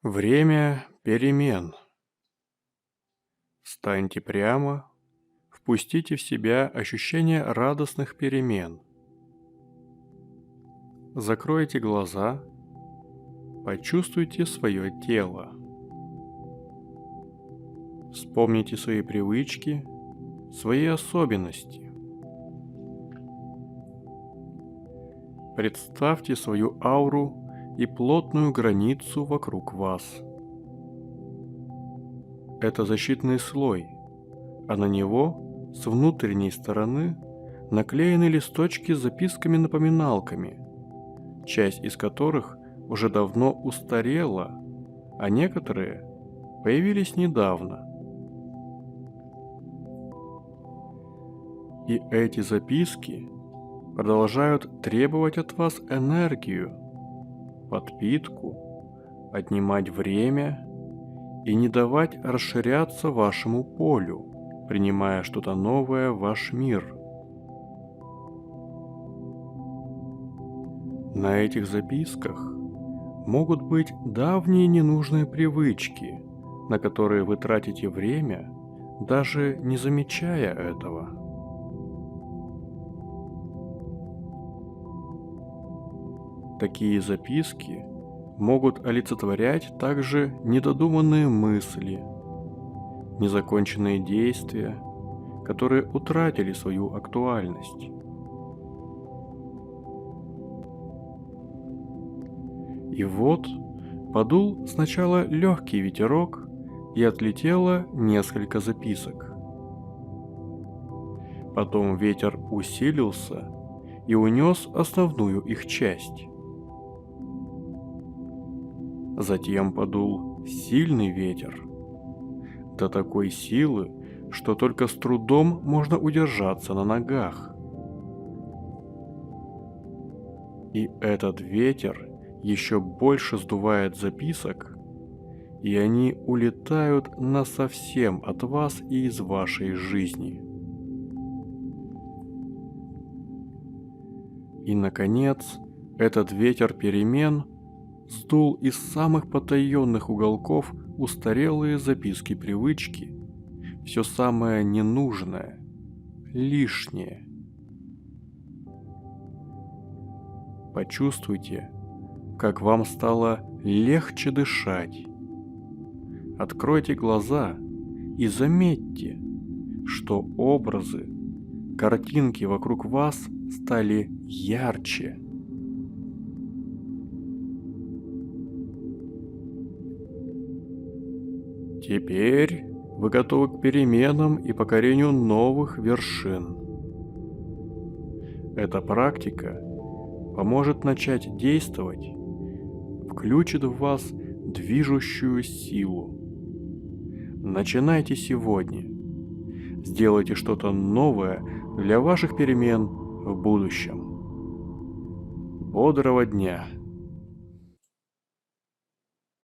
Время перемен. Встаньте прямо, впустите в себя ощущение радостных перемен. Закройте глаза, почувствуйте свое тело. Вспомните свои привычки, свои особенности. Представьте свою ауру и плотную границу вокруг вас. Это защитный слой, а на него с внутренней стороны наклеены листочки с записками-напоминалками, часть из которых уже давно устарела, а некоторые появились недавно. И эти записки продолжают требовать от вас энергию, подпитку, отнимать время и не давать расширяться вашему полю, принимая что-то новое в ваш мир. На этих записках могут быть давние ненужные привычки, на которые вы тратите время, даже не замечая этого. Такие записки могут олицетворять также недодуманные мысли, незаконченные действия, которые утратили свою актуальность. И вот подул сначала легкий ветерок, и отлетело несколько записок. Потом ветер усилился и унес основную их часть. Затем подул сильный ветер, до такой силы, что только с трудом можно удержаться на ногах. И этот ветер еще больше сдувает записок, и они улетают насовсем от вас и из вашей жизни. И, наконец, этот ветер перемен сдул из самых потаенных уголков устарелые записки-привычки, все самое ненужное, лишнее. Почувствуйте, как вам стало легче дышать. Откройте глаза и заметьте, что образы, картинки вокруг вас стали ярче. Теперь вы готовы к переменам и покорению новых вершин. Эта практика поможет начать действовать, включит в вас движущую силу. Начинайте сегодня. Сделайте что-то новое для ваших перемен в будущем. Бодрого дня!